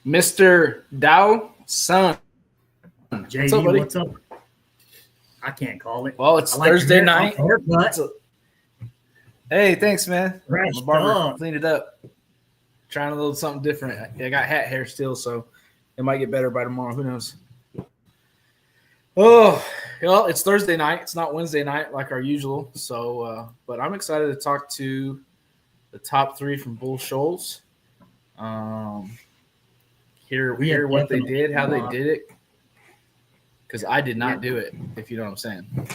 Mr. Dow Sun. What's up, JD, buddy? what's up? I can't call it. Well, it's I like Thursday your hair, night. haircut. Hey, thanks, man. Fresh My barber dog. cleaned it up. Trying a little something different. I got hat hair still, so it might get better by tomorrow. Who knows? Oh, well, it's Thursday night. It's not Wednesday night like our usual. So, but I'm excited to talk to the top three from Bull Shoals. Um, hear what they did, how they did it. Because I did not do it, if you know what I'm saying.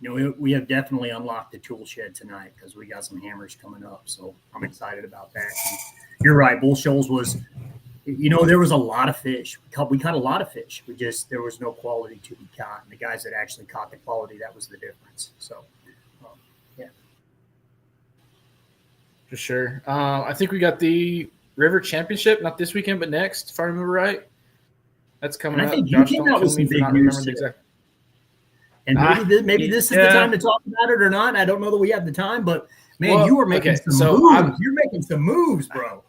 We have definitely unlocked the tool shed tonight because we got some hammers coming up. So I'm excited about that. And you're right. Bull Shoals was, there was a lot of fish. We caught a lot of fish. There was no quality to be caught. And the guys that actually caught the quality, that was the difference. So, yeah. For sure. I think we got the River Championship, not this weekend, but next, if I remember right. That's coming and I up. think Josh, you don't came out kill with me some for big not news remembering the too. exact. And maybe this is the time to talk about it or not. I don't know that we have the time, but man, you were making some moves. You're making some moves, bro.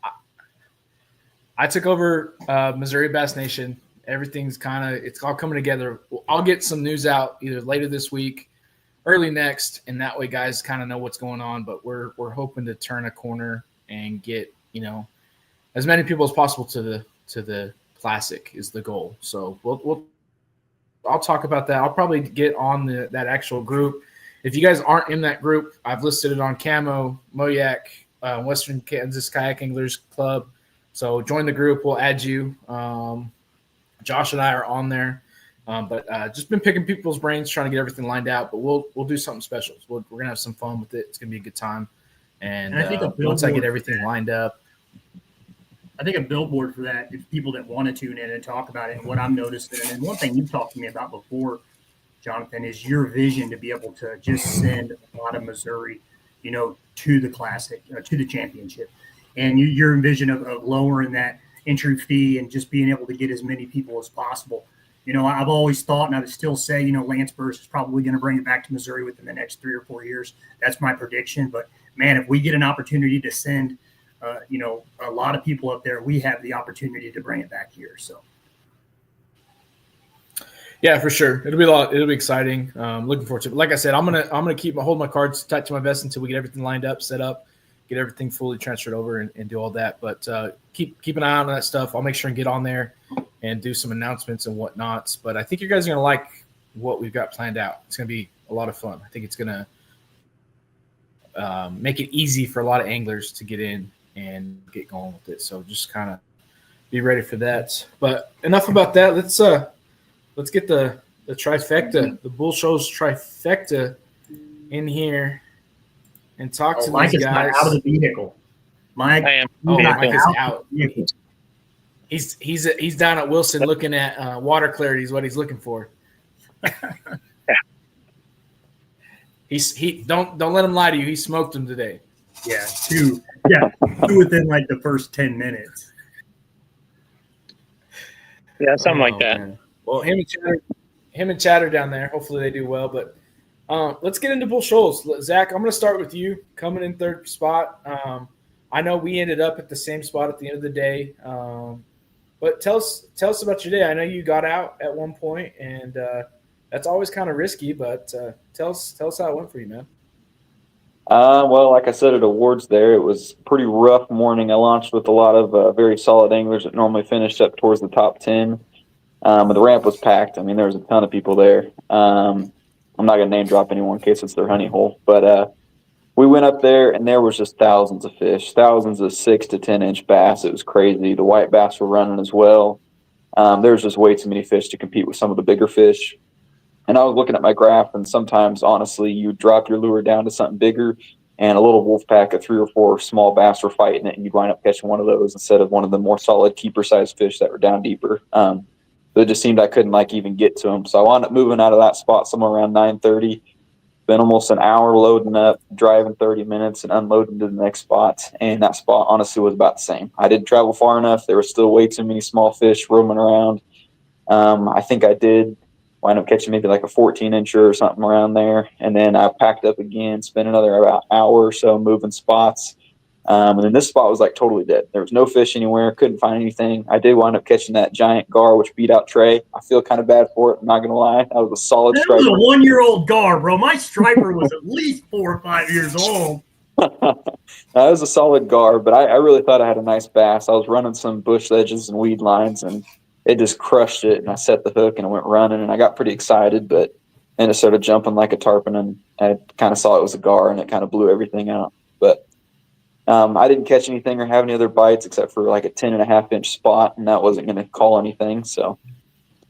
I took over Missouri Bass Nation. Everything's it's all coming together. I'll get some news out either later this week, early next, and that way guys kind of know what's going on. But we're hoping to turn a corner and get as many people as possible to the Classic is the goal. So I'll talk about that. I'll probably get on that actual group. If you guys aren't in that group, I've listed it on Camo, MoYak, Western Kansas Kayak Anglers Club. So join the group. We'll add you. Josh and I are on there. But just been picking people's brains, trying to get everything lined out. But we'll do something special. We're going to have some fun with it. It's going to be a good time. And I think once I get everything lined up, I think a billboard for that is people that want to tune in and talk about it. And what I'm noticing, and one thing you've talked to me about before, Jonathan, is your vision to be able to just send a lot of Missouri, to the Classic, to the championship. And your vision of lowering that entry fee and just being able to get as many people as possible. I've always thought, and I would still say, Lance Burris is probably going to bring it back to Missouri within the next 3 or 4 years. That's my prediction. But, man, if we get an opportunity to send – a lot of people up there, we have the opportunity to bring it back here. So, yeah, for sure, it'll be exciting. Looking forward to it. Like I said, I'm gonna hold my cards tight to my vest until we get everything lined up, set up, get everything fully transferred over, and do all that. But keep an eye on that stuff. I'll make sure and get on there and do some announcements and whatnots. But I think you guys are gonna like what we've got planned out. It's gonna be a lot of fun. I think it's gonna make it easy for a lot of anglers to get in and get going with it. So just kind of be ready for that. But enough about that. Let's get the trifecta, the Bull Shoals trifecta in here and talk to Mike these guys. Out of the vehicle. Mike, I am. Mike is out. He's down at Wilson looking at water clarity is what he's looking for. He don't let him lie to you. He smoked him today. Yeah, two within like the first 10 minutes. Yeah, something like that. Man. Well, him and Chatter down there. Hopefully they do well. But let's get into Bull Shoals. Zach, I'm going to start with you coming in third spot. I know we ended up at the same spot at the end of the day. But tell us about your day. I know you got out at one point, and that's always kind of risky. But tell us how it went for you, man. Well, like I said at awards there, it was a pretty rough morning. I launched with a lot of very solid anglers that normally finished up towards the top 10. The ramp was packed. I mean, there was a ton of people there. I'm not going to name drop anyone in case it's their honey hole. But we went up there, and there was just thousands of fish, thousands of 6 to 10-inch bass. It was crazy. The white bass were running as well. There was just way too many fish to compete with some of the bigger fish. And I was looking at my graph, and sometimes, honestly, you drop your lure down to something bigger, and a little wolf pack of 3 or 4 small bass were fighting it, and you'd wind up catching one of those instead of one of the more solid keeper-sized fish that were down deeper. It just seemed I couldn't, even get to them. So I wound up moving out of that spot somewhere around 9:30. Been almost an hour loading up, driving 30 minutes, and unloading to the next spot. And that spot, honestly, was about the same. I didn't travel far enough. There were still way too many small fish roaming around. I think I did wind up catching maybe like a 14-incher or something around there. And then I packed up again, spent another about hour or so moving spots. And then this spot was like totally dead. There was no fish anywhere. Couldn't find anything. I did wind up catching that giant gar, which beat out Trey. I feel kind of bad for it. I'm not going to lie. That was a solid That striper. was a 1-year-old gar, bro. My striper was at least 4 or 5 years old. That was a solid gar, but I really thought I had a nice bass. I was running some bush ledges and weed lines, and it just crushed it. And I set the hook and it went running, and I got pretty excited, but then it started jumping like a tarpon, and I kind of saw it was a gar, and it kind of blew everything out. But I didn't catch anything or have any other bites except for like a 10.5-inch spot, and that wasn't going to call anything. So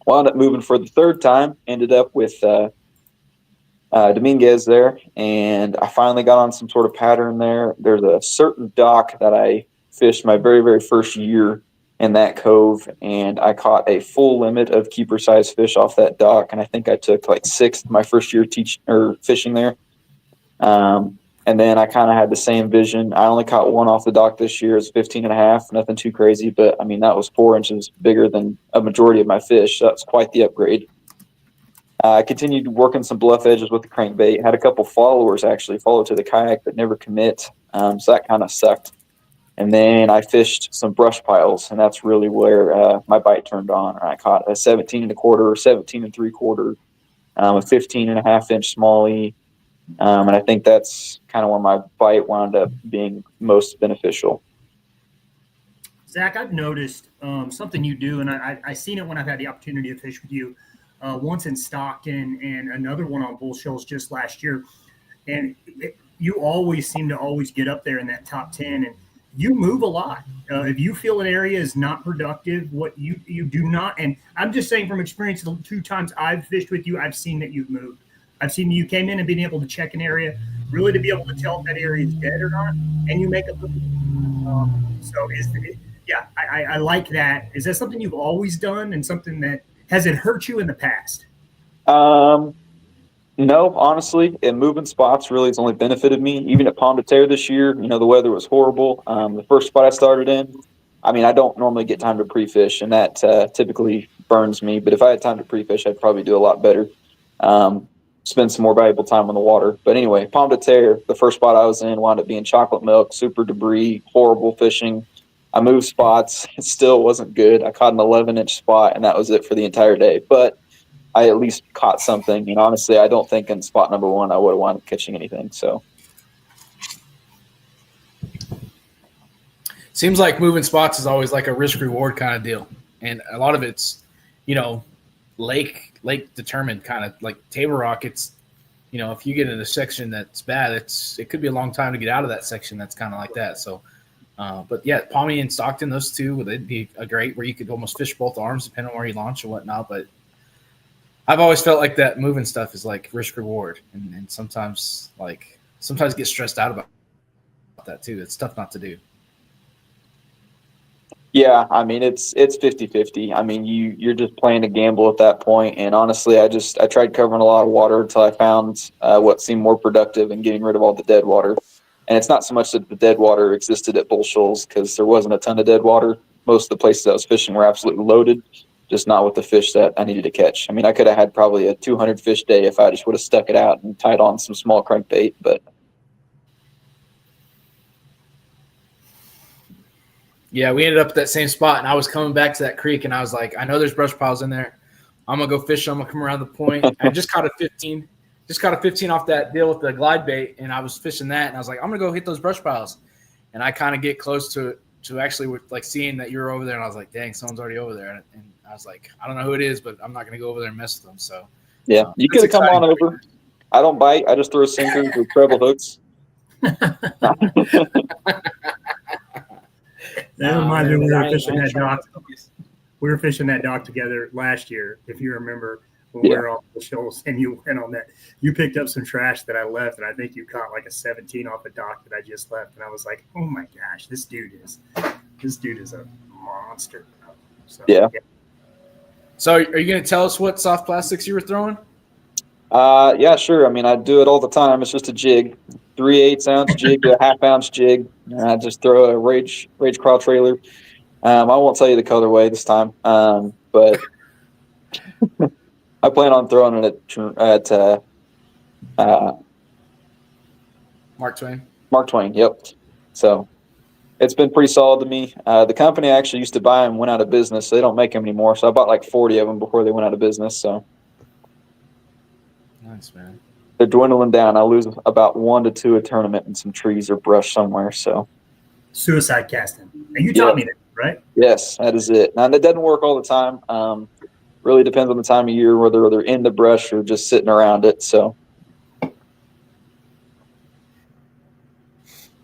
wound up moving for the third time, ended up with Dominguez there, and I finally got on some sort of pattern there. There's a certain dock that I fished my very, very first year in that cove, and I caught a full limit of keeper size fish off that dock, and I think I took like 6th my first year fishing there. And then I kind of had the same vision. I only caught one off the dock this year. It's 15.5, nothing too crazy, but I mean, that was 4 inches bigger than a majority of my fish. So that's quite the upgrade. I continued working some bluff edges with the crankbait. Had a couple followers actually follow to the kayak, but never commit. So that kind of sucked. And then I fished some brush piles, and that's really where my bite turned on. I caught a 17 1/4, 17 3/4, a 15.5-inch smallie. And I think that's kind of where my bite wound up being most beneficial. Zach, I've noticed something you do, and I seen it when I've had the opportunity to fish with you, once in Stockton and another one on Bull Shoals just last year. And you always seem to always get up there in that top 10, and you move a lot. If you feel an area is not productive, what you do not, and I'm just saying from experience, the 2 times I've fished with you, I've seen that you've moved. I've seen you came in and been able to check an area, really to be able to tell if that area is dead or not, and you make a move. I like that. Is that something you've always done, and something that has it hurt you in the past? No, honestly, and moving spots really has only benefited me. Even at Pond de Terre this year, the weather was horrible. The first spot I started in, I mean, I don't normally get time to pre-fish, and that typically burns me. But if I had time to pre-fish, I'd probably do a lot better. Spend some more valuable time on the water. But anyway, Pomme de Terre, the first spot I was in, wound up being chocolate milk, super debris, horrible fishing. I moved spots. It still wasn't good. I caught an 11-inch spot, and that was it for the entire day. But I at least caught something. And honestly, I don't think in spot number 1 I would have wound up catching anything. So seems like moving spots is always like a risk-reward kind of deal. And a lot of it's, lake determined, kind of like Table Rock. It's, if you get in a section that's bad, it could be a long time to get out of that section. That's kind of like that. So, but yeah, Palmy and Stockton, those two, they'd be a great where you could almost fish both arms depending on where you launch and whatnot. But I've always felt like that moving stuff is like risk reward, and sometimes get stressed out about that too. It's tough not to do. Yeah, I mean, it's 50-50. I mean, you're just playing a gamble at that point. And honestly, I tried covering a lot of water until I found what seemed more productive and getting rid of all the dead water. And it's not so much that the dead water existed at Bull Shoals, because there wasn't a ton of dead water. Most of the places I was fishing were absolutely loaded, just not with the fish that I needed to catch. I mean, I could have had probably a 200 fish day if I just would have stuck it out and tied on some small crankbait, but yeah, we ended up at that same spot, and I was coming back to that creek, and I was like, I know there's brush piles in there. I'm going to go fish. I'm going to come around the point. I just caught a 15 off that deal with the glide bait, and I was fishing that, and I was like, I'm going to go hit those brush piles. And I kind of get close to actually with like seeing that you were over there, and I was like, dang, someone's already over there. And I was like, I don't know who it is, but I'm not going to go over there and mess with them. So yeah, you could have come on over. I don't bite. I just throw sinkers with treble hooks. That reminds me, we were fishing that dock. We were fishing that dock together last year, if you remember, when we were on the Shoals, and you went on that. You picked up some trash that I left, and I think you caught like a 17 off a dock that I just left. And I was like, oh my gosh, this dude is a monster. So, yeah. So are you going to tell us what soft plastics you were throwing? Yeah, sure. I mean, I do it all the time. It's just a jig, 3/8 ounce jig to a 1/2 ounce jig. And I just throw a rage crawl trailer. I won't tell you the colorway this time, but I plan on throwing it at Mark Twain. Mark Twain. Yep. So It's been pretty solid to me. The company I actually used to buy them went out of business, so they don't make them anymore. So I bought like 40 of them before they went out of business. So Nice, man. they're dwindling down. I lose about 1 to 2 a tournament, and some trees or brush somewhere. So Suicide casting. And you taught me that, right? yes, that is it. Now that doesn't work all the time. Really depends on the time of year, whether they're in the brush or just sitting around it. So.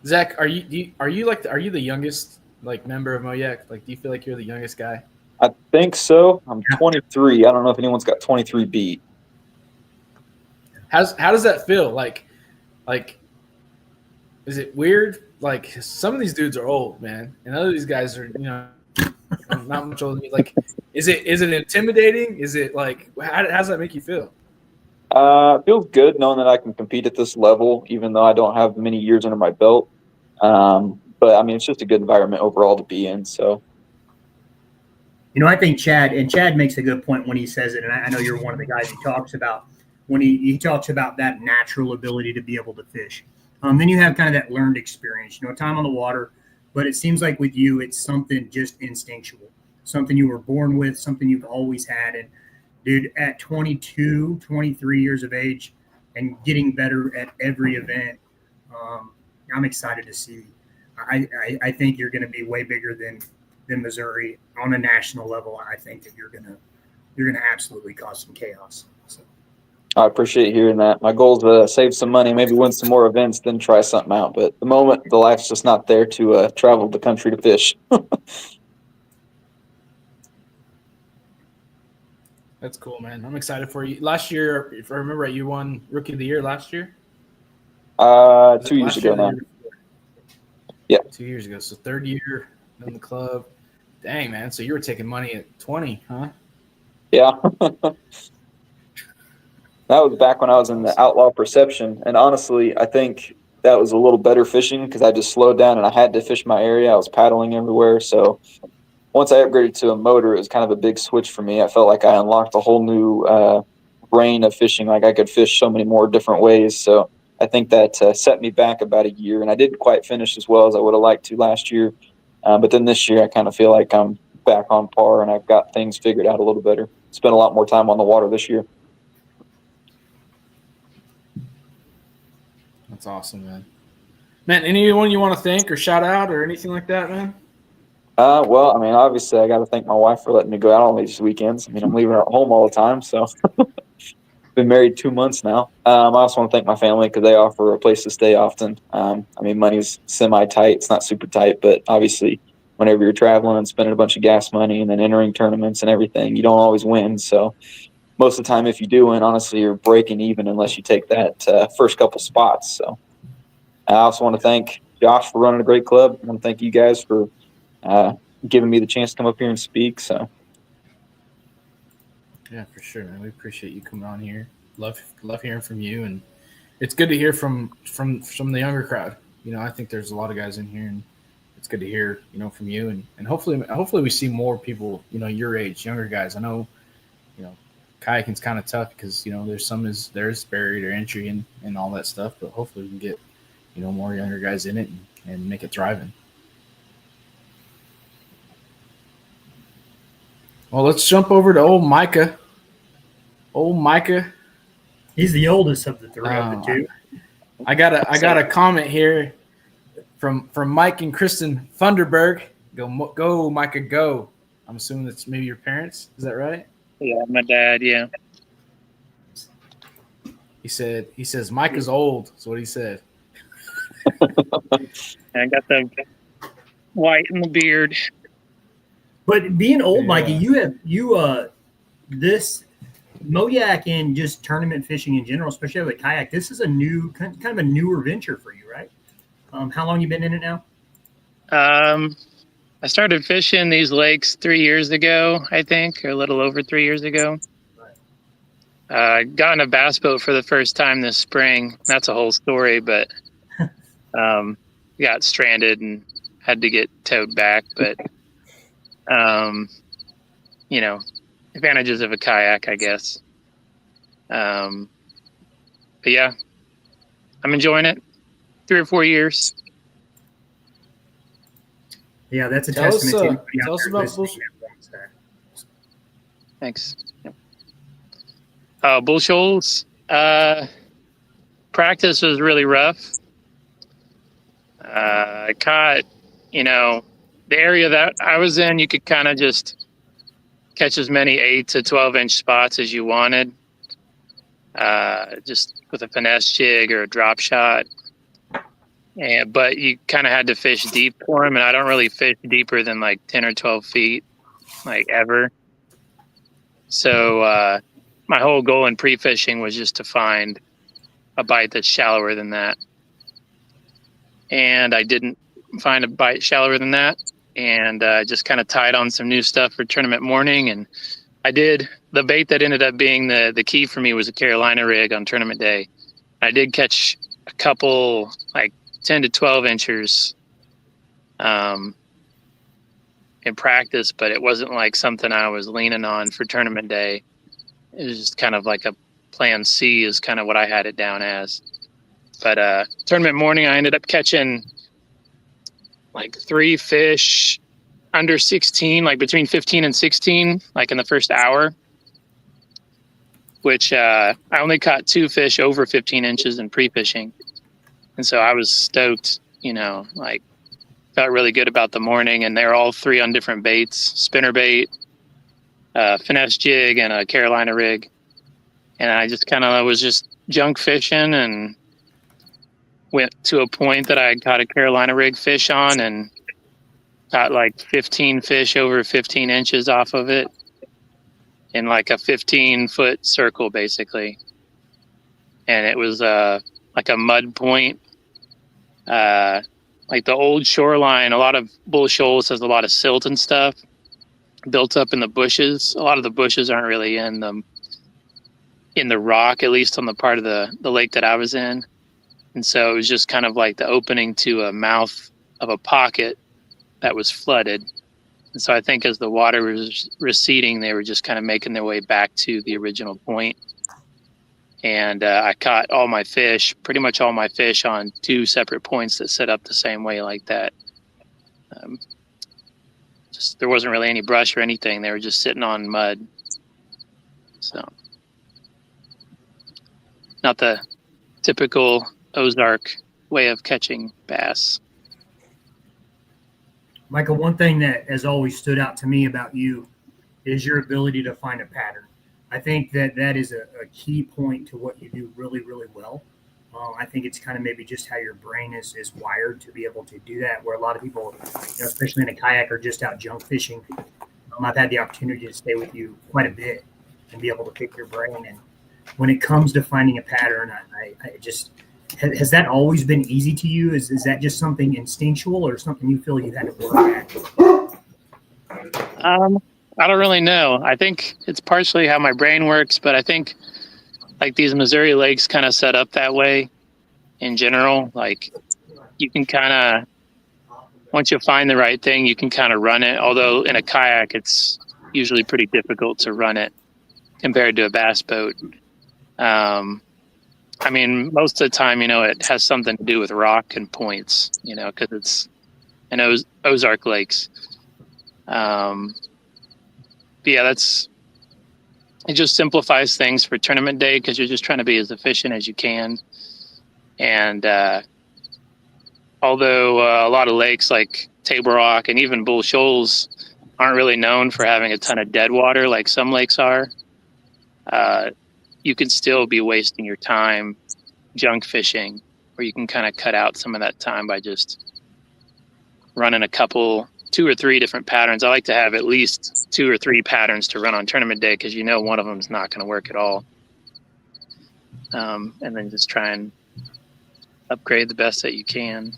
Zach, are you the youngest like member of MoYak? Like, do you feel like you're the youngest guy? I think so. I'm 23. I don't know if anyone's got 23 beat. How does that feel? Like, is it weird? Like, some of these dudes are old, man, and other of these guys are, not much older than me. Like, is it intimidating? Is it like, how does that make you feel? It feels good knowing that I can compete at this level, even though I don't have many years under my belt. But I mean, it's just a good environment overall to be in. So. I think Chad makes a good point when he says it, and I know you're one of the guys he talks about when he talks about that natural ability to be able to fish. Then you have kind of that learned experience, time on the water, but it seems like with you, it's something just instinctual, something you were born with, something you've always had. And dude, at 22, 23 years of age and getting better at every event, I'm excited to see. I think you're going to be way bigger than Missouri on a national level. I think that you're gonna absolutely cause some chaos. So. I appreciate hearing that. My goal is to save some money, maybe win some more events, then try something out. But at the moment, the life's just not there to travel the country to fish. That's cool, man. I'm excited for you. Last year, if I remember right, you won Rookie of the Year last year? 2 years ago now. Yeah. 2 years ago. So third year in the club. Dang, man. So you were taking money at 20, huh? Yeah. That was back when I was in the outlaw perception. And honestly, I think that was a little better fishing because I just slowed down and I had to fish my area. I was paddling everywhere. So once I upgraded to a motor, it was kind of a big switch for me. I felt like I unlocked a whole new brain of fishing. Like I could fish so many more different ways. So I think that set me back about a year. And I didn't quite finish as well as I would have liked to last year. But then this year, I kind of feel like I'm back on par and I've got things figured out a little better. Spent a lot more time on the water this year. That's awesome, man. Man, anyone you want to thank or shout out or anything like that, man? Well, I mean, obviously, I got to thank my wife for letting me go out on these weekends. I mean, I'm leaving her at home all the time, so been married 2 months now. I also want to thank my family because they offer a place to stay often. I mean, money's semi-tight. It's not super tight, but obviously whenever you're traveling and spending a bunch of gas money and then entering tournaments and everything, you don't always win. So most of the time, if you do win, honestly, you're breaking even unless you take that first couple spots. So I also want to thank Josh for running a great club. I want to thank you guys for giving me the chance to come up here and speak. So. Yeah, for sure, man. We appreciate you coming on here. Love hearing from you, and it's good to hear from the younger crowd. I think there's a lot of guys in here, and it's good to hear from you, and hopefully we see more people your age, younger guys. I know kayaking's kind of tough because there's some there's barrier to entry and all that stuff, but hopefully we can get more younger guys in it and make it thriving. Well, let's jump over to old Micah. Old Micah. He's the oldest of the three of the two. I got a comment here from Mike and Kristen Funderburg. Go, Micah, go. I'm assuming that's maybe your parents. Is that right? Yeah, my dad. Yeah. He says Micah's old. That's what he said. I got the white in the beard. But being old, Mikey, this MoYak and just tournament fishing in general, especially with kayak. This is a new kind of a newer venture for you, right? How long you been in it now? I started fishing these lakes 3 years ago, I think, or a little over 3 years ago. Got in a bass boat for the first time this spring. That's a whole story, but got stranded and had to get towed back. But advantages of a kayak, I guess. But yeah, I'm enjoying it. 3 or 4 years. Yeah, that's a Tell us, testament to anybody tell out us there about listening bull. that wants that. Thanks. Bull Shoals. Practice was really rough. I caught, the area that I was in, you could kind of just catch as many 8 to 12-inch spots as you wanted, just with a finesse jig or a drop shot. But you kind of had to fish deep for them, and I don't really fish deeper than like 10 or 12 feet, like ever. So my whole goal in pre-fishing was just to find a bite that's shallower than that. And I didn't find a bite shallower than that, and just kind of tied on some new stuff for tournament morning. And I did. The bait that ended up being the key for me was a Carolina rig on tournament day. I did catch a couple like 10 to 12 inchers in practice, but it wasn't like something I was leaning on for tournament day. It was just kind of like a plan C is kind of what I had it down as. But tournament morning, I ended up catching like 3 fish under 16, like between 15 and 16, like in the first hour, which I only caught 2 fish over 15 inches in pre-fishing. And so I was stoked, like felt really good about the morning. And they're all 3 on different baits: spinner bait, finesse jig, and a Carolina rig. And I just kind of was just junk fishing and went to a point that I caught a Carolina rig fish on and got like 15 fish over 15 inches off of it in like a 15-foot circle, basically. And it was like a mud point. Like the old shoreline, a lot of Bull Shoals has a lot of silt and stuff built up in the bushes. A lot of the bushes aren't really in the rock, at least on the part of the lake that I was in. And so it was just kind of like the opening to a mouth of a pocket that was flooded. And so I think as the water was receding, they were just kind of making their way back to the original point. And I caught pretty much all my fish on 2 separate points that set up the same way like that. Just there wasn't really any brush or anything. They were just sitting on mud. So not the typical Ozark way of catching bass. Michael, one thing that has always stood out to me about you is your ability to find a pattern. I think that is a key point to what you do really, really well. I think it's kind of maybe just how your brain is wired to be able to do that, where a lot of people, especially in a kayak, are just out junk fishing. I've had the opportunity to stay with you quite a bit and be able to pick your brain. And when it comes to finding a pattern, I just has that always been easy to you? Is that just something instinctual or something you feel you had to work at? I don't really know. I think it's partially how my brain works, but I think like these Missouri lakes kind of set up that way in general. Like you can kind of, once you find the right thing, you can kind of run it. Although in a kayak, it's usually pretty difficult to run it compared to a bass boat. I mean, most of the time, it has something to do with rock and points, because it's in Ozark lakes. But yeah, it just simplifies things for tournament day because you're just trying to be as efficient as you can. And although a lot of lakes like Table Rock and even Bull Shoals aren't really known for having a ton of dead water like some lakes are, you can still be wasting your time junk fishing, where you can kind of cut out some of that time by just running 2 or 3 different patterns. I like to have at least 2 or 3 patterns to run on tournament day because one of them is not going to work at all. And then just try and upgrade the best that you can.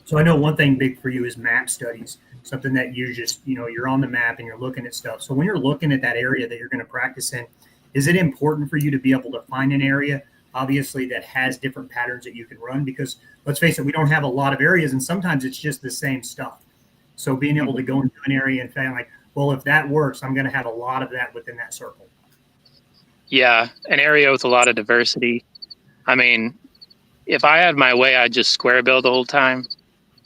So I know one thing big for you is map studies, something that you just, you're on the map and you're looking at stuff. So when you're looking at that area that you're going to practice in, is it important for you to be able to find an area, obviously, that has different patterns that you can run? Because let's face it, we don't have a lot of areas, and sometimes it's just the same stuff. So being able to go into an area and saying like, well, if that works, I'm going to have a lot of that within that circle. Yeah, an area with a lot of diversity. I mean, if I had my way, I'd just square bill the whole time.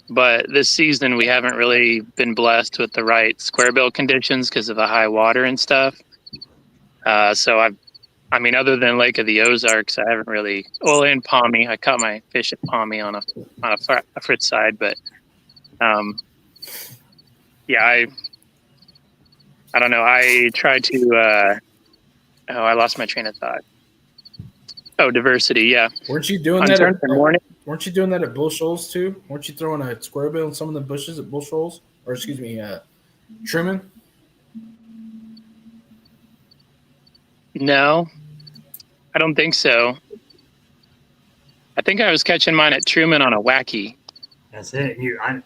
But this season, we haven't really been blessed with the right square bill conditions because of the high water and stuff. So I mean, other than Lake of the Ozarks, I haven't really. Well, in Palmy, I caught my fish at Palmy on a Fritz side, but yeah, I don't know. I tried to. I lost my train of thought. Oh, diversity, yeah. Weren't you doing that? Weren't you doing that at Bull Shoals too? Weren't you throwing a square bill in some of the bushes at Bull Shoals, or excuse me, trimming? No, I don't think so. I think I was catching mine at Truman on a wacky. That's it. I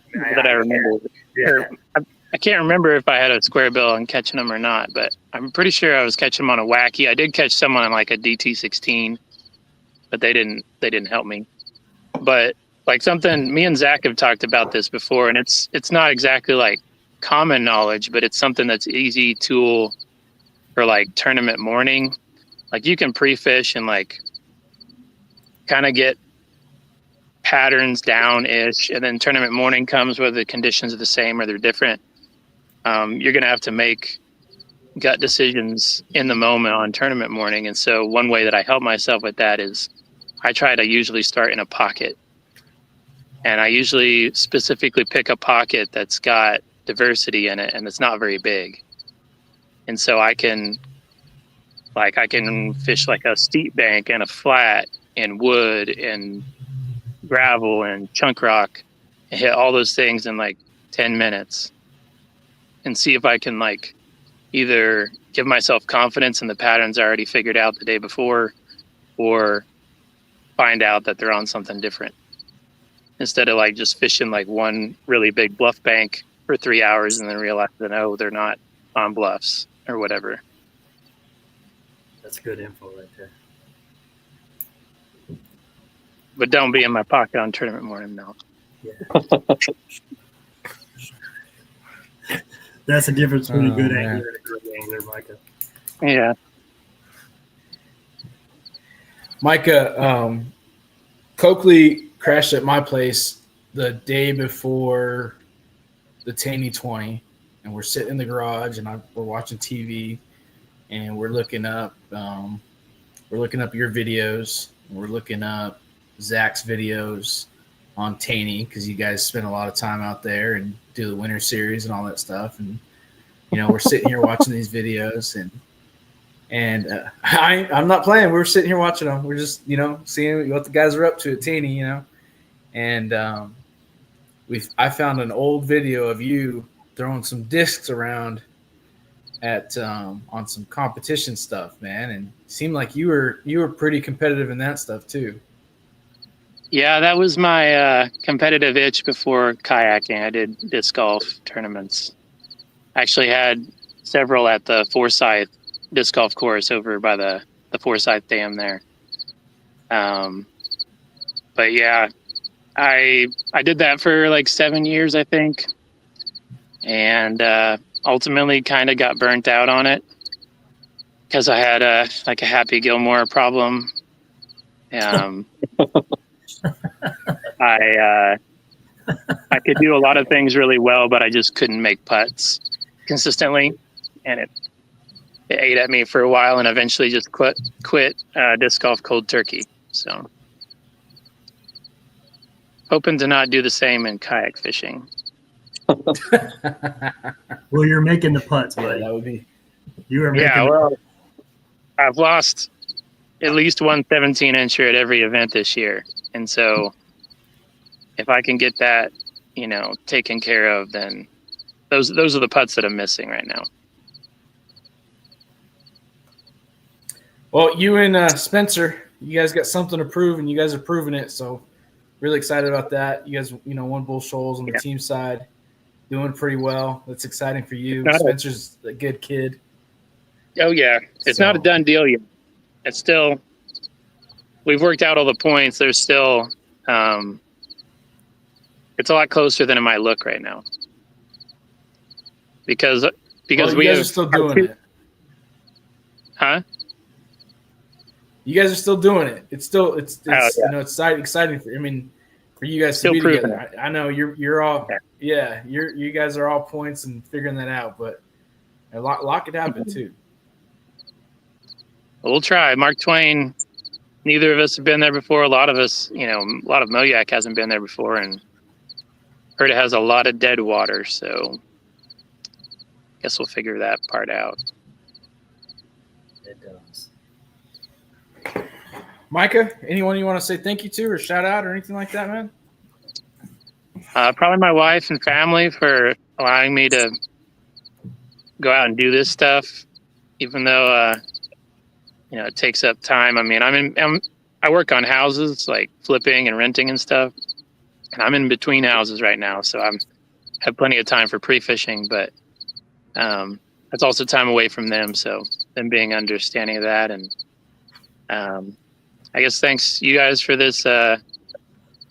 remember. Yeah. I can't remember if I had a square bill and catching them or not, but I'm pretty sure I was catching them on a wacky. I did catch someone on like a DT16, but they didn't help me. But like something, me and Zach have talked about this before, and it's not exactly like common knowledge, but it's something that's easy tool for like tournament morning. Like you can pre-fish and like kind of get patterns down-ish, and then tournament morning comes whether the conditions are the same or they're different. You're going to have to make gut decisions in the moment on tournament morning. And so one way that I help myself with that is I try to usually start in a pocket. And I usually specifically pick a pocket that's got diversity in it and it's not very big. And so I can fish like a steep bank and a flat and wood and gravel and chunk rock and hit all those things in like 10 minutes and see if I can like either give myself confidence in the patterns I already figured out the day before or find out that they're on something different instead of like just fishing like one really big bluff bank for 3 hours and then realize that, oh, they're not on bluffs or whatever. That's good info right there. But don't be in my pocket on tournament morning, no. Yeah. That's the difference between a good angler and a good angler, Micah. Yeah. Micah, Coakley crashed at my place the day before the Taney 20, and we're sitting in the garage and we're watching TV, and we're looking up your videos, and we're looking up Zach's videos on Taney because you guys spend a lot of time out there and do the winter series and all that stuff. And, you know, we're sitting here watching these videos and I'm not playing. We're sitting here watching them. We're just, you know, seeing what the guys are up to at Taney, you know. And I found an old video of you throwing some discs around at on some competition stuff, man. And it seemed like you were pretty competitive in that stuff too. Yeah, that was my competitive itch before kayaking. I did disc golf tournaments. I actually had several at the Forsyth disc golf course over by the Forsyth Dam there. But yeah, I did that for like 7 years, I think, and ultimately kind of got burnt out on it because I had a Happy Gilmore problem. I could do a lot of things really well, but I just couldn't make putts consistently, and it ate at me for a while, and eventually just quit disc golf cold turkey. So, hoping to not do the same in kayak fishing. Well, you're making the putts, buddy. Yeah, that would be. You are making. Yeah, well, I've lost at least one 17-incher at every event this year, and so if I can get that, you know, taken care of, then those are the putts that I'm missing right now. Well, you and Spencer, you guys got something to prove, and you guys are proving it. So, really excited about that. You guys, you know, won Bull Shoals on the team side, doing pretty well. That's exciting for you. Spencer's a good kid. Oh yeah, it's not a done deal yet. It's still. We've worked out all the points. There's still. It's a lot closer than it might look right now. Because we guys are still doing it. Huh? You guys are still doing it. It's yeah. You know, it's exciting for. I mean, for you guys to Still be proving together. I know you're all you guys are all points and figuring that out, but a lot could happen too. We'll try. Mark Twain, neither of us have been there before. A lot of us, a lot of MoYak hasn't been there before, and heard it has a lot of dead water, so guess we'll figure that part out. It does. Micah, anyone you want to say thank you to or shout out or anything like that, man? Probably my wife and family for allowing me to go out and do this stuff, even though it takes up time. I mean, I work on houses, like flipping and renting and stuff, and I'm in between houses right now, so I have plenty of time for pre-fishing, but that's also time away from them. So them being understanding of that, and I guess thanks you guys for this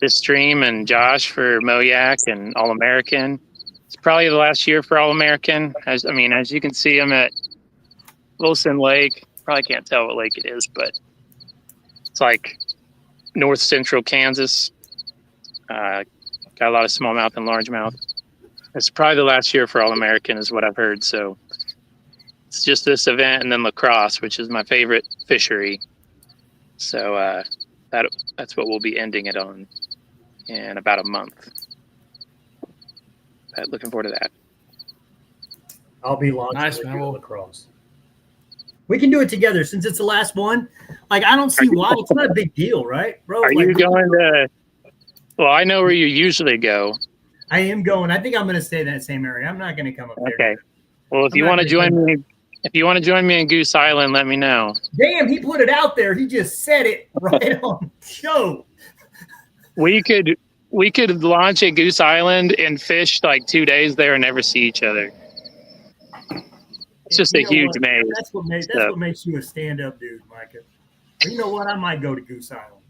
stream, and Josh for MoYak and All American. It's probably the last year for All American. As you can see, I'm at Wilson Lake. Probably can't tell what lake it is, but it's like north central Kansas. Got a lot of smallmouth and largemouth. It's probably the last year for All American, is what I've heard. So it's just this event and then lacrosse, which is my favorite fishery. So that's what we'll be ending it on in about a month. But looking forward to that. I'll be launching Nice, with man. you at lacrosse. We can do it together since it's the last one. Like, I don't see why. It's not a big deal, right, bro? Are you going to? Well, I know where you usually go. I am going. I think I'm going to stay in that same area. I'm not going to come up there. Okay. Well, if you want to join me in Goose Island, let me know. Damn, he put it out there. He just said it right on the show. We could launch at Goose Island and fish like 2 days there and never see each other. It's just a huge maze. That's what makes you a stand-up dude, Micah. You know what? I might go to Goose Island.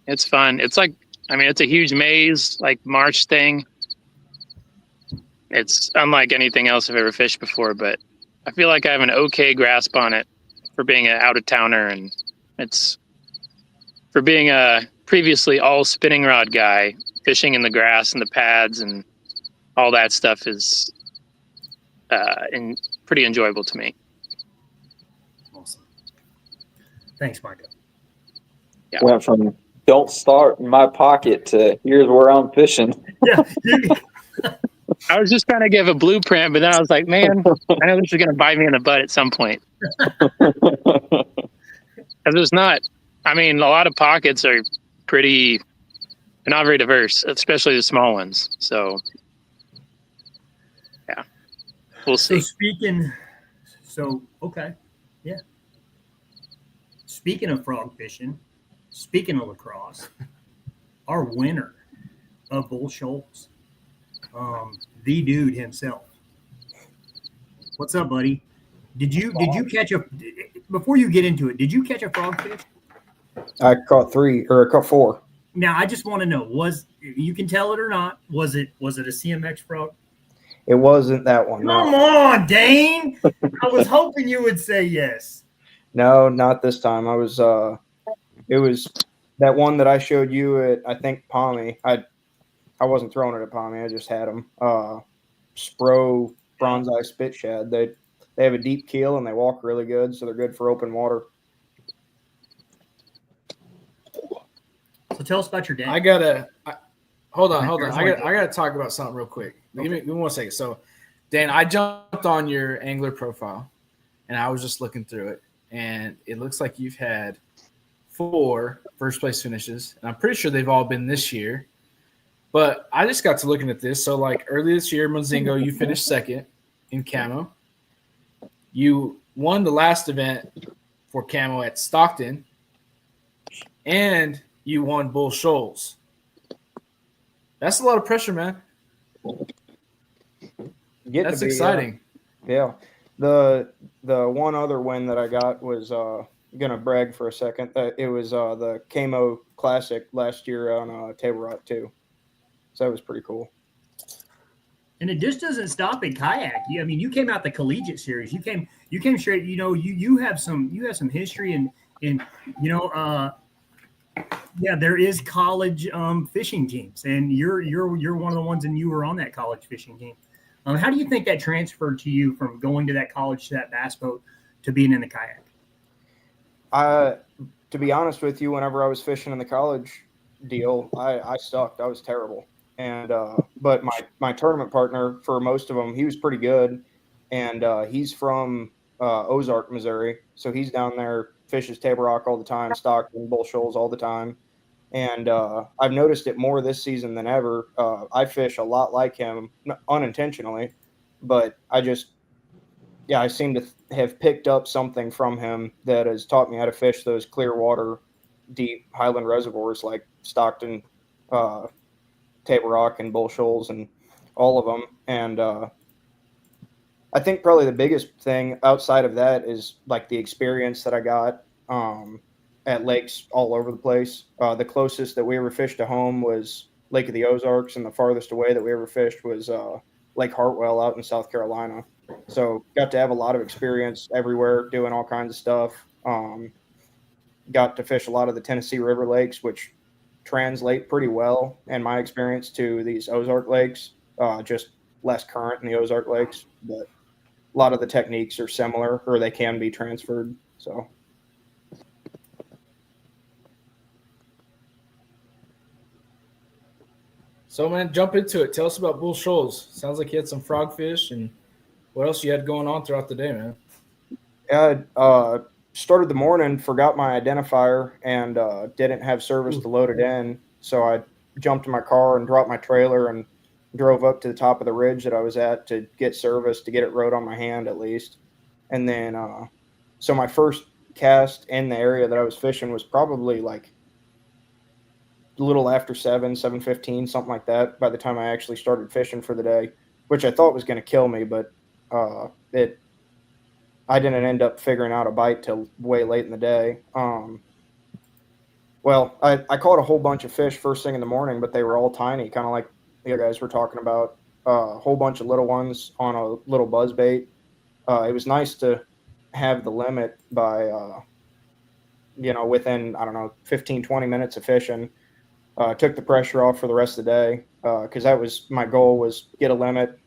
It's fun. It's like, it's a huge maze, like marsh thing. It's unlike anything else I've ever fished before, but I feel like I have an okay grasp on it for being an out-of-towner, and it's for being a previously all spinning rod guy, fishing in the grass and the pads and all that stuff is pretty enjoyable to me. Awesome. Thanks, Micah. Yeah. Went from don't start in my pocket to here's where I'm fishing. Yeah. I was just trying to give a blueprint, but then I was like, man, I know this is going to bite me in the butt at some point. Because there's not, a lot of pockets are they're not very diverse, especially the small ones. So, yeah, we'll see. Okay. Yeah. Speaking of frog fishing, speaking of lacrosse, our winner of Bull Shoals, the dude himself. What's up, buddy? Did you catch before you get into it, did you catch a frogfish? I caught 4. Now, I just want to know, you can tell it or not, was it a CMX frog? It wasn't that one. Come on, Dane. I was hoping you would say yes. No, not this time. It was that one that I showed you at, I think, Palmy. I wasn't throwing it at Palmy. I just had them. Spro bronze eye spit shad. They have a deep keel and they walk really good, so they're good for open water. So tell us about your day. Hold on. I gotta talk about something real quick. Okay. Give me 1 second. So, Dan, I jumped on your angler profile, and I was just looking through it, and it looks like you've had 4 first place finishes, and I'm pretty sure they've all been this year. But I just got to looking at this. So, like early this year, Mozingo, you finished second in camo. You won the last event for camo at Stockton, and you won Bull Shoals. That's a lot of pressure, man. That's exciting. Yeah. The one other win that I got was gonna brag for a second. It was the Camo Classic last year on Table Rock too. So that was pretty cool. And it just doesn't stop at kayak. You came out the collegiate series. You came straight. You have some history and Yeah, there is college fishing teams, and you're one of the ones, and you were on that college fishing team. How do you think that transferred to you from going to that college to that bass boat to being in the kayak? To be honest with you, whenever I was fishing in the college deal, I sucked. I was terrible. And but my tournament partner for most of them, he was pretty good, and he's from Ozark, Missouri, so he's down there, fishes Table Rock all the time, Stockton, Bull Shoals all the time. And I've noticed it more this season than ever. I fish a lot like him, unintentionally, but I seem to have picked up something from him that has taught me how to fish those clear water, deep Highland reservoirs like Stockton, Table Rock, and Bull Shoals, and all of them. And I think probably the biggest thing outside of that is like the experience that I got at lakes all over the place. The closest that we ever fished to home was Lake of the Ozarks, and the farthest away that we ever fished was Lake Hartwell out in South Carolina. So got to have a lot of experience everywhere, doing all kinds of stuff. Got to fish a lot of the Tennessee River lakes, which translate pretty well in my experience to these Ozark lakes. Just less current in the Ozark lakes, but a lot of the techniques are similar, or they can be transferred. So. So, man, jump into it. Tell us about Bull Shoals. Sounds like you had some frogfish, and what else you had going on throughout the day, man? Yeah, started the morning, forgot my identifier, and didn't have service to load it in. So I jumped in my car and dropped my trailer and drove up to the top of the ridge that I was at to get service, to get it rode on my hand at least. And then, so my first cast in the area that I was fishing was probably like a little after 7:15, something like that, by the time I actually started fishing for the day, which I thought was going to kill me, but I didn't end up figuring out a bite till way late in the day. Well, I caught a whole bunch of fish first thing in the morning, but they were all tiny, kind of like the other guys were talking about. A whole bunch of little ones on a little buzz bait. It was nice to have the limit by, within, 15, 20 minutes of fishing. Took the pressure off for the rest of the day, because that was my goal, was get a limit.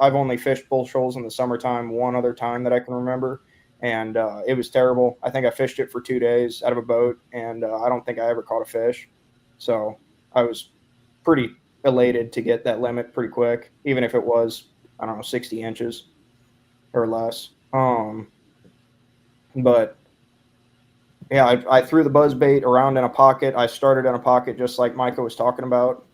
I've only fished Bull Shoals in the summertime one other time that I can remember, and it was terrible. I think I fished it for 2 days out of a boat, and I don't think I ever caught a fish. So I was pretty elated to get that limit pretty quick, even if it was, 60 inches or less. But yeah, I threw the buzz bait around in a pocket. I started in a pocket just like Micah was talking about.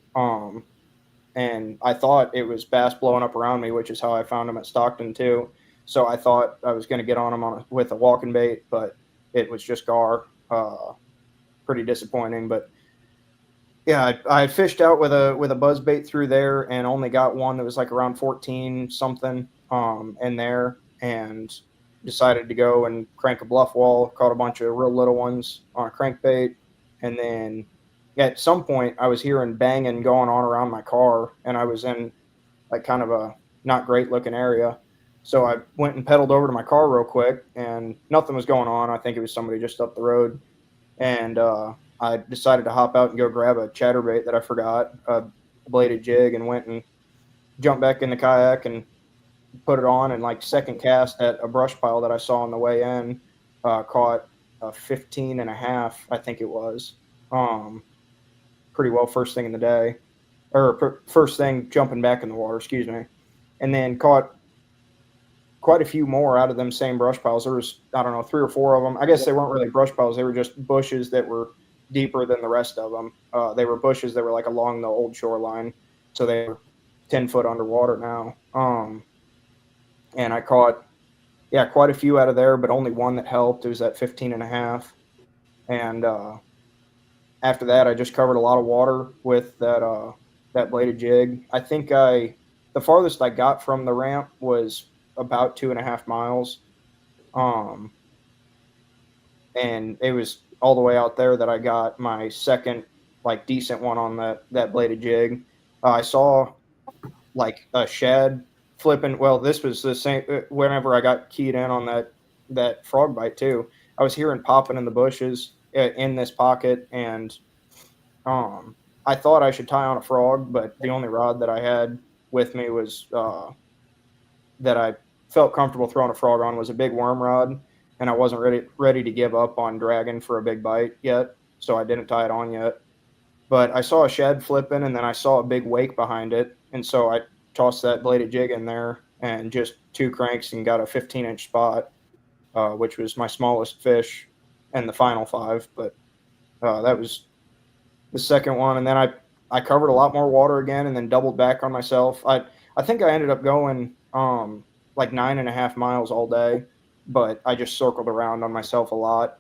And I thought it was bass blowing up around me, which is how I found them at Stockton too. So I thought I was going to get on them with a walking bait, but it was just gar. Pretty disappointing. But yeah, I fished out with a buzz bait through there, and only got one that was like around 14 something in there, and decided to go and crank a bluff wall. Caught a bunch of real little ones on a crankbait, and then at some point I was hearing banging going on around my car, and I was in like kind of a not great looking area. So I went and pedaled over to my car real quick, and nothing was going on. I think it was somebody just up the road. And I decided to hop out and go grab a chatterbait that I forgot, a bladed jig, and went and jumped back in the kayak and put it on. And like second cast at a brush pile that I saw on the way in, caught a 15 and a half, I think it was. Pretty well first thing in the day, or first thing jumping back in the water, excuse me. And then caught quite a few more out of them same brush piles. There was, 3 or 4 of them. I guess they weren't really brush piles. They were just bushes that were deeper than the rest of them. They were bushes that were like along the old shoreline. So they were 10 foot underwater now. And I caught, quite a few out of there, but only one that helped. It was at 15 and a half. And after that, I just covered a lot of water with that bladed jig. I think the farthest I got from the ramp was about 2.5 miles. And it was all the way out there that I got my second, like, decent one on that bladed jig. I saw like a shad flipping. Well, this was the same whenever I got keyed in on that frog bite too. I was hearing popping in the bushes in this pocket, and I thought I should tie on a frog, but the only rod that I had with me was that I felt comfortable throwing a frog on was a big worm rod, and I wasn't ready to give up on dragging for a big bite yet, so I didn't tie it on yet. But I saw a shed flipping, and then I saw a big wake behind it, and so I tossed that bladed jig in there and just 2 cranks and got a 15-inch spot, which was my smallest fish and the final 5. But that was the second one, and then I covered a lot more water again, and then doubled back on myself. I think I ended up going like 9.5 miles all day, but I just circled around on myself a lot,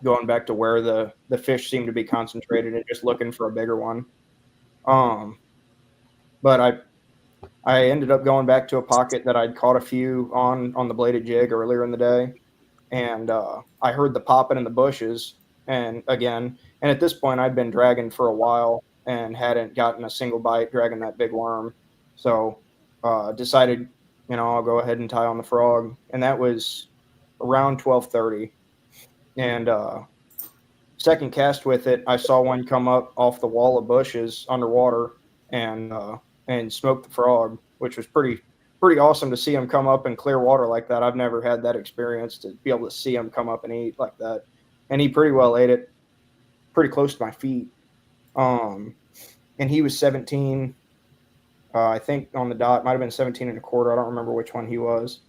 going back to where the fish seemed to be concentrated and just looking for a bigger one. But I ended up going back to a pocket that I'd caught a few on the bladed jig earlier in the day, and I heard the popping in the bushes, and at this point I'd been dragging for a while and hadn't gotten a single bite dragging that big worm, so decided, I'll go ahead and tie on the frog, and that was around 12:30. And second cast with it, I saw one come up off the wall of bushes underwater and smoke the frog, which was pretty awesome to see him come up in clear water like that. I've never had that experience to be able to see him come up and eat like that. And he pretty well ate it pretty close to my feet. And he was 17, I think on the dot, might have been 17 and a quarter. I don't remember which one he was.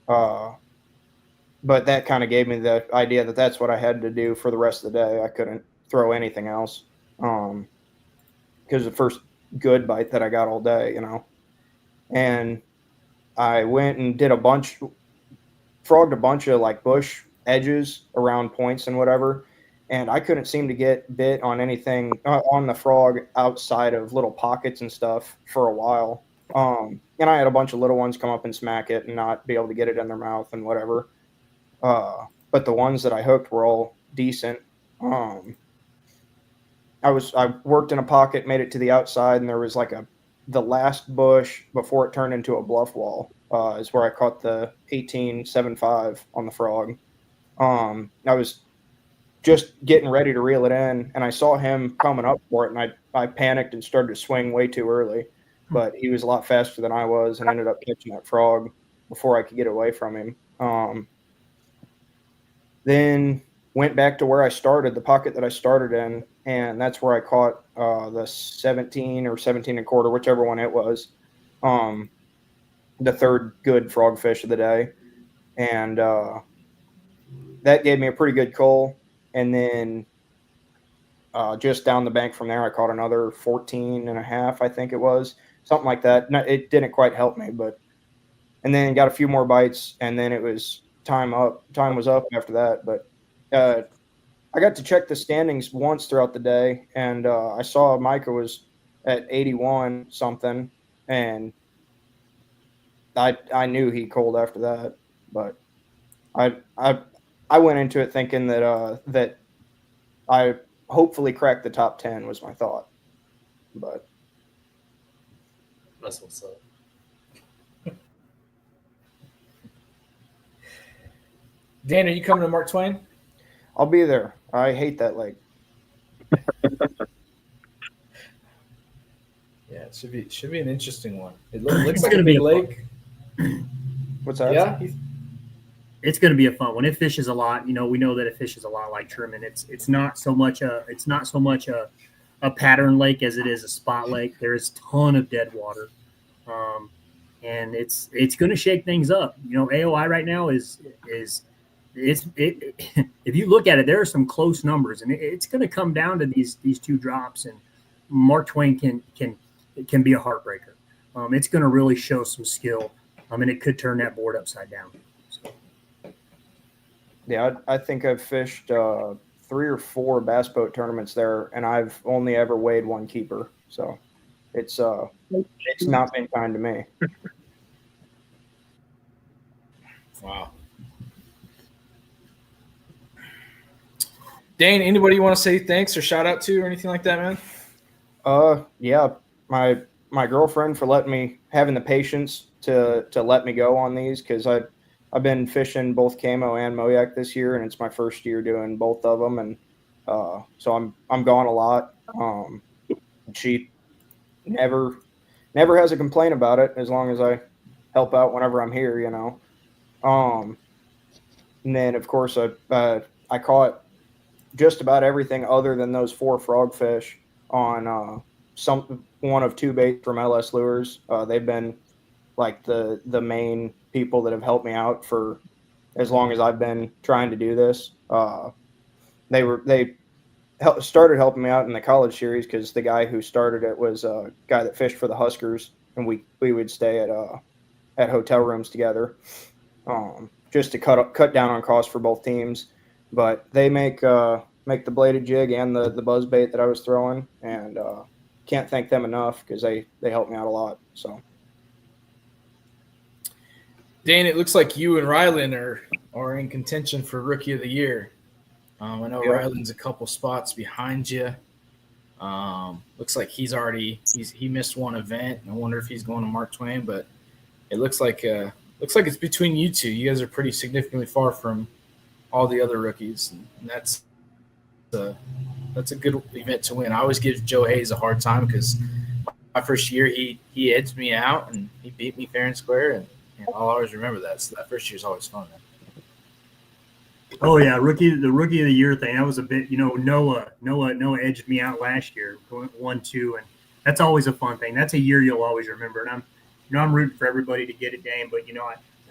But that kind of gave me the idea that that's what I had to do for the rest of the day. I couldn't throw anything else. Because the first good bite that I got all day, and I went and frogged a bunch of like bush edges around points and whatever. And I couldn't seem to get bit on anything on the frog outside of little pockets and stuff for a while. And I had a bunch of little ones come up and smack it and not be able to get it in their mouth and whatever. But the ones that I hooked were all decent. I worked in a pocket, made it to the outside, and there was like the last bush before it turned into a bluff wall, is where I caught the 18.75 on the frog. I was just getting ready to reel it in, and I saw him coming up for it, and I panicked and started to swing way too early. But he was a lot faster than I was and ended up catching that frog before I could get away from him. Then went back to where I started, the pocket that I started in, and that's where I caught the 17 or 17 and a quarter, whichever one it was, the third good frog fish of the day. And that gave me a pretty good cull. And then just down the bank from there, I caught another 14 and a half, I think it was, something like that. No, it didn't quite help me, and then got a few more bites, and then it was time was up after that. But I got to check the standings once throughout the day, and I saw Micah was at 81 something, and I knew he culled after that. But I went into it thinking that I hopefully cracked the top 10 was my thought. But that's what's up. Dan, are you coming to Mark Twain? I'll be there. I hate that lake. Yeah, it should be an interesting one. It looks like gonna a be big a lake. What's that? Yeah. It's going to be a fun one. It fishes a lot. We know that it fishes a lot like Truman. It's not so much a pattern lake as it is a spot lake. There is a ton of dead water, and it's going to shake things up. AOI right now is if you look at it, there are some close numbers, and it's going to come down to these two drops. And Mark Twain can be a heartbreaker. It's going to really show some skill. And it could turn that board upside down. Yeah, I think I've fished 3 or 4 bass boat tournaments there, and I've only ever weighed one keeper. So it's not been kind to me. Wow. Dane, anybody you want to say thanks or shout out to or anything like that, man? Yeah, my girlfriend for having the patience to let me go on these, because I've been fishing both camo and MoYak this year, and it's my first year doing both of them, and so I'm gone a lot. She never has a complaint about it as long as I help out whenever I'm here, you know. And then of course I caught just about everything other than those 4 frogfish on one of 2 baits from LS Lures. They've been like the main people that have helped me out for as long as I've been trying to do this. They started helping me out in the college series because the guy who started it was a guy that fished for the Huskers, and we would stay at hotel rooms together, just to cut down on costs for both teams. But they make the bladed jig and the buzz bait that I was throwing, and can't thank them enough because they helped me out a lot. So, Dane, it looks like you and Ryland are in contention for Rookie of the Year. I know Ryland's a couple spots behind you. Looks like he missed one event. I wonder if he's going to Mark Twain, but it looks like it's between you two. You guys are pretty significantly far from all the other rookies, and that's a good event to win. I always give Joe Hayes a hard time because my first year he edged me out and he beat me fair and square, and I'll always remember that. So that first year is always fun. Oh yeah, the rookie of the year thing. That was a bit, Noah edged me out last year, 1-2, and that's always a fun thing. That's a year you'll always remember. And I'm rooting for everybody to get it, Dane. But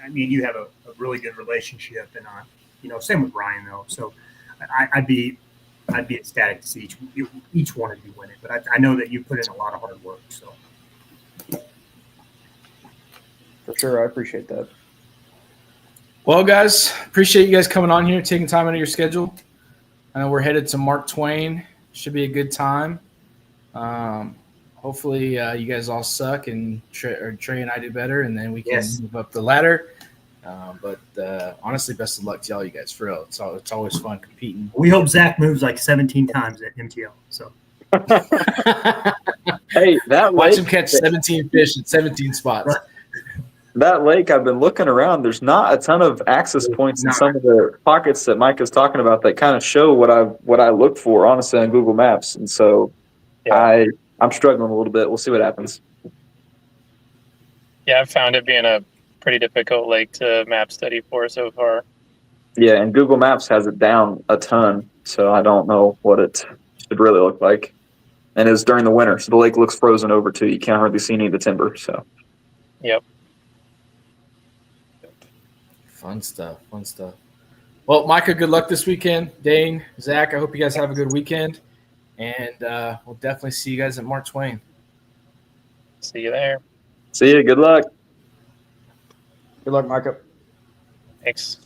I mean, you have a really good relationship, and same with Ryan though. So I'd be ecstatic to see each one of you win it. But I know that you put in a lot of hard work. So for sure, I appreciate that. Well, guys, appreciate you guys coming on here, taking time out of your schedule. I know we're headed to Mark Twain. Should be a good time. Hopefully, you guys all suck and Trey and I do better, and then we can move up the ladder. But honestly, best of luck to all you guys, for real. It's always fun competing. We hope Zach moves like 17 times at MTL. So, hey, watch him catch 17 fish at 17 spots. Right. That lake, I've been looking around. There's not a ton of access points in some of the pockets that Mike is talking about that kind of show what I look for, honestly, on Google Maps. And so I'm struggling a little bit. We'll see what happens. Yeah, I've found it being a pretty difficult lake to map study for so far. Yeah, and Google Maps has it down a ton, so I don't know what it should really look like. And it's during the winter, so the lake looks frozen over too. You can't hardly see any of the timber. So. Yep. Fun stuff. Well, Micah, good luck this weekend. Dane, Zach, I hope you guys have a good weekend. And we'll definitely see you guys at Mark Twain. See you there. See you. Good luck. Good luck, Micah. Thanks.